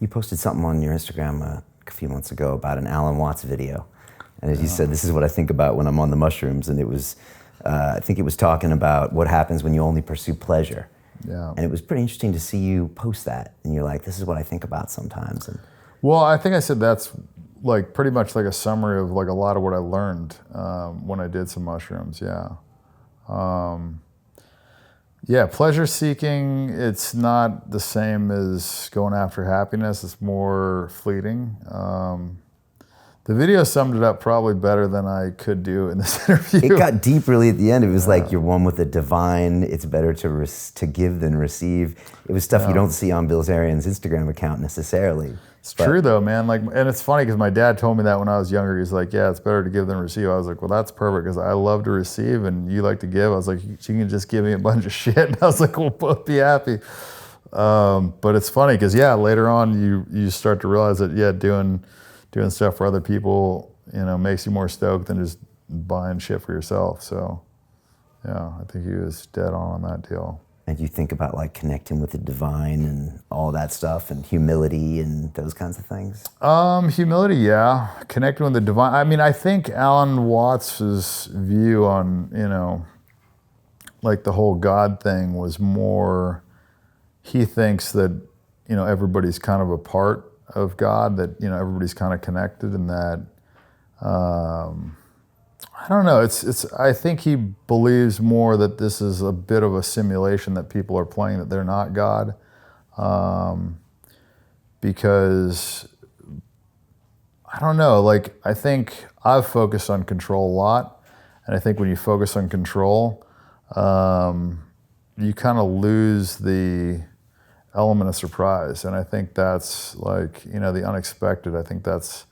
You posted something on your Instagram a few months ago about an Alan Watts video. And as you said, this is what I think about when I'm on the mushrooms. And it was, I think it was talking about what happens when you only pursue pleasure. Yeah. And it was pretty interesting to see you post that. And you're like, this is what I think about sometimes. And well, I think I said that's like pretty much like a summary of like a lot of what I learned when I did some mushrooms. Yeah. Yeah, pleasure seeking, it's not the same as going after happiness. It's more fleeting. The video summed it up probably better than I could do in this interview. it got deep really at the end. It was like, you're one with the divine. It's better to give than receive. It was stuff you don't see on Bilzerian's Instagram account necessarily. It's true though, man. Like, and it's funny because my dad told me that when I was younger. He's like, yeah, it's better to give than receive. I was like, well, that's perfect because I love to receive and you like to give. I was like, you can just give me a bunch of shit. And I was like, we'll both be happy. But it's funny because later on you start to realize that doing stuff for other people, makes you more stoked than just buying shit for yourself. So yeah, I think he was dead on that deal. And you think about like connecting with the divine and all that stuff and humility and those kinds of things? Humility, yeah. Connecting with the divine. I mean, I think Alan Watts's view on, like the whole God thing was more, he thinks that, everybody's kind of a part of God, that, everybody's kind of connected and that, I don't know. I think he believes more that this is a bit of a simulation that people are playing, that they're not God, because I don't know. Like, I think I've focused on control a lot, and I think when you focus on control, you kind of lose the element of surprise, and I think that's like the unexpected. I think that's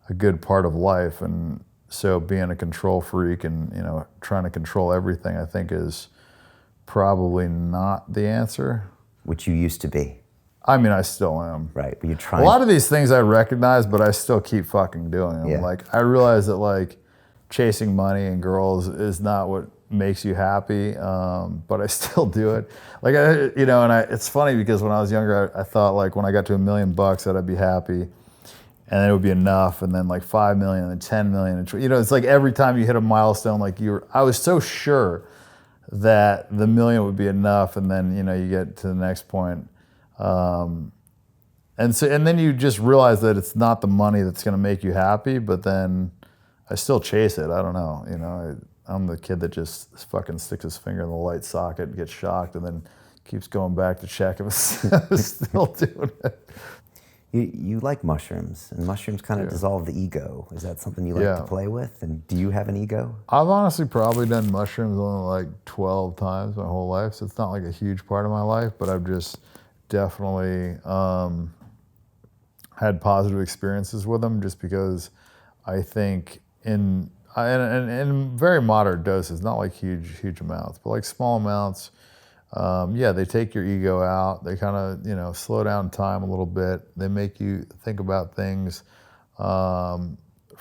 a good part of life, and so being a control freak and trying to control everything, I think is probably not the answer. Which you used to be. I mean, I still am. Right, but you're trying. A lot of these things I recognize, but I still keep fucking doing them. Yeah. Like, I realize that like chasing money and girls is not what makes you happy, but I still do it. Like, it's funny because when I was younger, I thought like when I got to $1 million that I'd be happy. And then it would be enough, and then like 5 million, and then 10 million. And, it's like every time you hit a milestone, like I was so sure that the million would be enough, and then you get to the next point, and then you just realize that it's not the money that's going to make you happy. But then I still chase it. I don't know. I'm the kid that just fucking sticks his finger in the light socket, gets shocked, and then keeps going back to check if it's still doing it. You like mushrooms, and mushrooms kind of dissolve the ego. Is that something you like to play with? And do you have an ego? I've honestly probably done mushrooms only like 12 times my whole life, so it's not like a huge part of my life, but I've just definitely had positive experiences with them just because I think in very moderate doses, not like huge amounts, but like small amounts, they take your ego out. They kind of, slow down time a little bit. They make you think about things from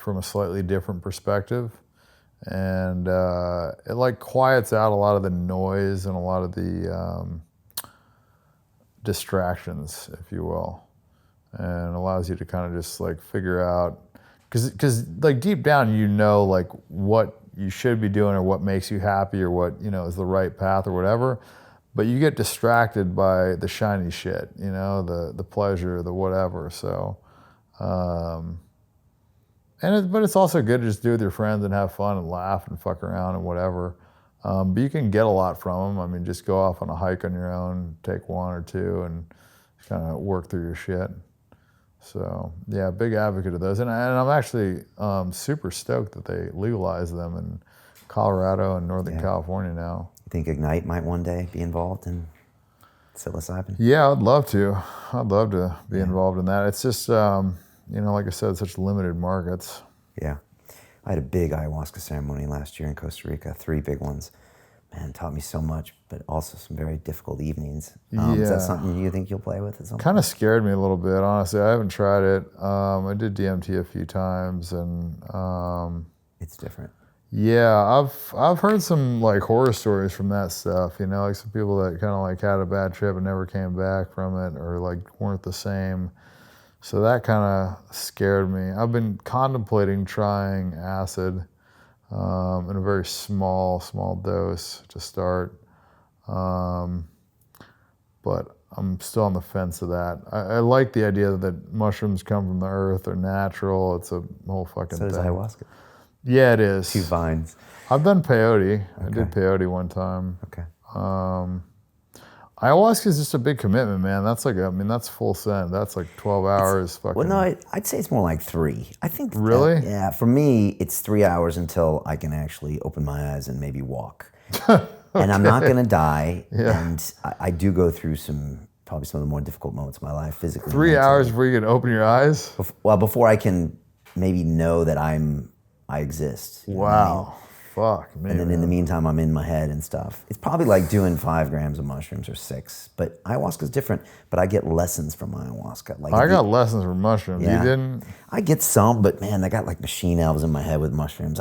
a slightly different perspective. And it like quiets out a lot of the noise and a lot of the distractions, if you will, and allows you to kind of just like figure out, because like deep down, like what you should be doing or what makes you happy or what, is the right path or whatever. But you get distracted by the shiny shit, the pleasure, the whatever. So, but it's also good to just do it with your friends and have fun and laugh and fuck around and whatever. But you can get a lot from them. I mean, just go off on a hike on your own, take one or two, and just kind of work through your shit. So, yeah, big advocate of those. And I'm actually super stoked that they legalized them in Colorado and Northern California now. You think Ignite might one day be involved in psilocybin? Yeah, I'd love to. I'd love to be involved in that. It's just, like I said, such limited markets. Yeah. I had a big ayahuasca ceremony last year in Costa Rica, 3 big ones. Man, it taught me so much, but also some very difficult evenings. Is that something you think you'll play with at some point? Kind of scared me a little bit, honestly. I haven't tried it. I did DMT a few times, and it's different. Yeah, I've heard some like horror stories from that stuff, like some people that kind of like had a bad trip and never came back from it, or like weren't the same. So that kind of scared me. I've been contemplating trying acid in a very small dose to start. But I'm still on the fence of that. I like the idea that mushrooms come from the earth, they're natural, it's a whole fucking So thing. does ayahuasca. Yeah, it is. 2 vines. I've done peyote. Okay. I did peyote one time. Okay. Ayahuasca is just a big commitment, man. That's like, I mean, that's full send. That's like 12 hours fucking. Well, no, I'd say it's more like 3. I think. Really? Yeah, for me, it's 3 hours until I can actually open my eyes and maybe walk. And I'm not going to die. Yeah. And I do go through probably some of the more difficult moments of my life physically. 3 mentally. hours before you can open your eyes? Well, before I can maybe know that I exist. You know what I mean? Wow. Fuck me. And then in the meantime, I'm in my head and stuff. It's probably like doing 5 grams of mushrooms or 6. But ayahuasca's different. But I get lessons from ayahuasca. Like I got lessons from mushrooms. Yeah. You didn't? I get some, but man, I got like machine elves in my head with mushrooms.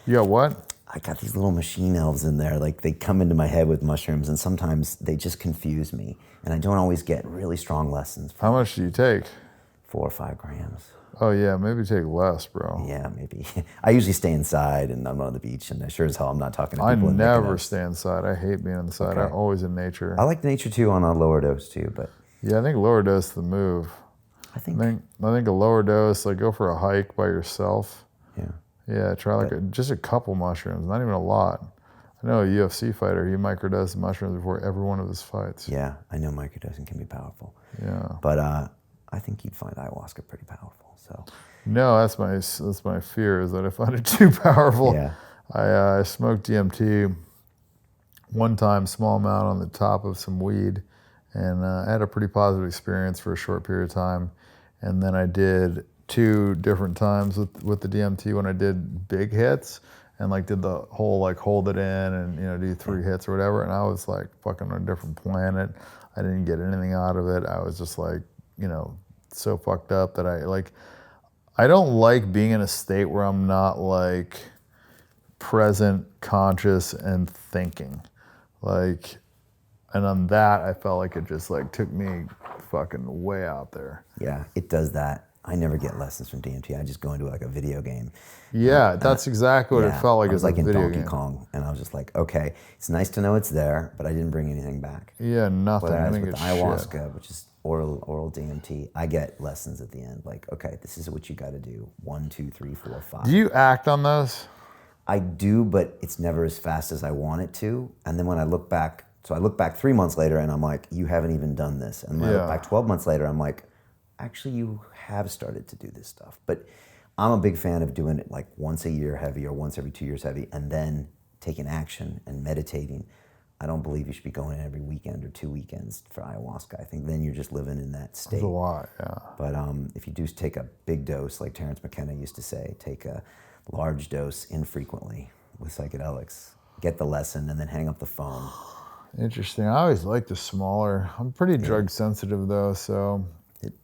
You got what? I got these little machine elves in there. Like they come into my head with mushrooms, and sometimes they just confuse me. And I don't always get really strong lessons. How much do you take? 4 or 5 grams. Oh yeah, maybe take less, bro. Yeah, maybe. I usually stay inside, and I'm on the beach, and sure as hell I'm not talking to I people. never stay inside. I hate being inside. Okay. I'm always in nature. I like nature too on a lower dose too, but Yeah, I think lower dose is the move. I think I think a lower dose, like go for a hike by yourself. yeah. Yeah, try like just a couple mushrooms, not even a lot. I know a UFC fighter, he microdosed mushrooms before every one of his fights. Yeah, I know microdosing can be powerful. Yeah. But I think you'd find ayahuasca pretty powerful. So No, that's my fear, is that I find it too powerful. yeah. I smoked DMT one time, small amount on the top of some weed, and I had a pretty positive experience for a short period of time. And then I did 2 different times with the DMT when I did big hits, and like did the whole like hold it in and do 3 hits or whatever. And I was like fucking on a different planet. I didn't get anything out of it. I was just like so fucked up that I don't like being in a state where I'm not like present, conscious, and thinking. Like, and on that, I felt like it just like took me fucking way out there. Yeah, it does that. I never get lessons from DMT. I just go into like a video game. Yeah, that's exactly what it felt like. I was as like a in video Donkey game. Kong, and I was just like, okay, it's nice to know it's there, but I didn't bring anything back. Yeah, nothing. I Whereas think with it's ayahuasca, shit. which is oral DMT, I get lessons at the end. Like, okay, this is what you got to do. 1, 2, 3, 4, 5. Do you act on those? I do, but it's never as fast as I want it to. And then when I look back, so I look back 3 months later, and I'm like, you haven't even done this. And when I look back 12 months later, I'm like, actually, you have started to do this stuff. But I'm a big fan of doing it like once a year heavy or once every 2 years heavy, and then taking action and meditating. I don't believe you should be going in every weekend or 2 weekends for ayahuasca. I think then you're just living in that state. That's a lot, yeah. But if you do take a big dose, like Terrence McKenna used to say, take a large dose infrequently with psychedelics, get the lesson, and then hang up the phone. Interesting. I always like the smaller. I'm pretty drug sensitive though, so.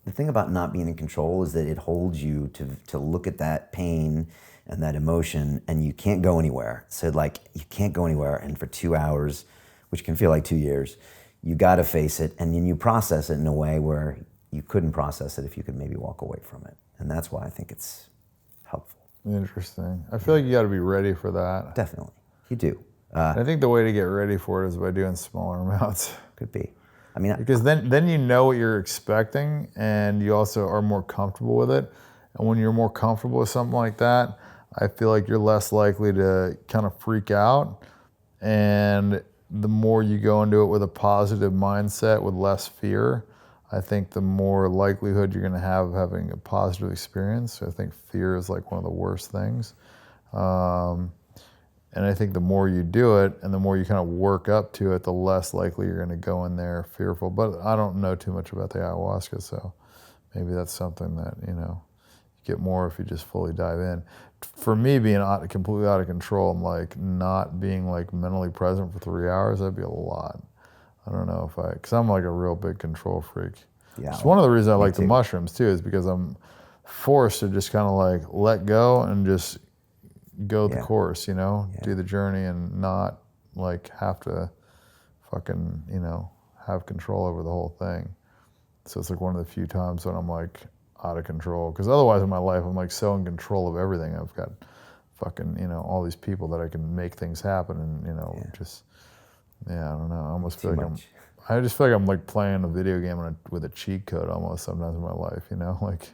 The thing about not being in control is that it holds you to look at that pain and that emotion, and you can't go anywhere. So like you can't go anywhere, and for 2 hours, which can feel like 2 years, you got to face it, and then you process it in a way where you couldn't process it if you could maybe walk away from it. And that's why I think it's helpful. Interesting. I feel like you got to be ready for that. Definitely, you do. I think the way to get ready for it is by doing smaller amounts. Could be. I mean, Because then you know what you're expecting, and you also are more comfortable with it. And when you're more comfortable with something like that, I feel like you're less likely to kind of freak out. And the more you go into it with a positive mindset, with less fear, I think the more likelihood you're going to have of having a positive experience. So I think fear is like one of the worst things. And I think the more you do it and the more you kind of work up to it, the less likely you're going to go in there fearful. But I don't know too much about the ayahuasca, so maybe that's something that, you get more if you just fully dive in. For me, being completely out of control and like not being like mentally present for 3 hours, that'd be a lot. I don't know because I'm like a real big control freak. Yeah, it's one of the reasons I like the too. mushrooms too, is because I'm forced to just kind of like let go and just go the course, do the journey and not like have to fucking, have control over the whole thing. So it's like one of the few times when I'm like out of control. Because otherwise in my life, I'm like so in control of everything. I've got fucking, you know, all these people that I can make things happen, and, you know, just, yeah, I don't know. I almost feel like I just feel like I'm like playing a video game with a cheat code almost sometimes in my life, you know, like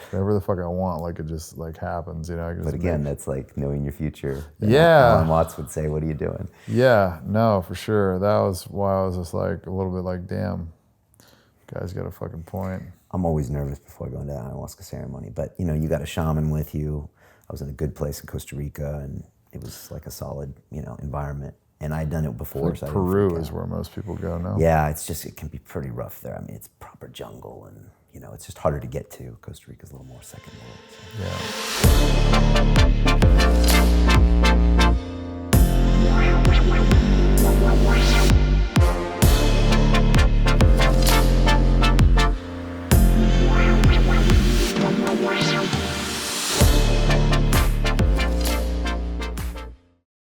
whatever the fuck I want, like it just like happens, you know. I just but again, that's like knowing your future. Yeah. Alan Watts would say, what are you doing? Yeah, no, for sure. That was why I was just like a little bit like, damn, guy's got a fucking point. I'm always nervous before going to the ayahuasca ceremony, but you know, you got a shaman with you. I was in a good place in Costa Rica, and it was like a solid, you know, environment. And I'd done it before. Like so Peru is where most people go now. Yeah, it's just, it can be pretty rough there. I mean, it's proper jungle, and you know, it's just harder to get to. Costa Rica's a little more second world. So. Yeah.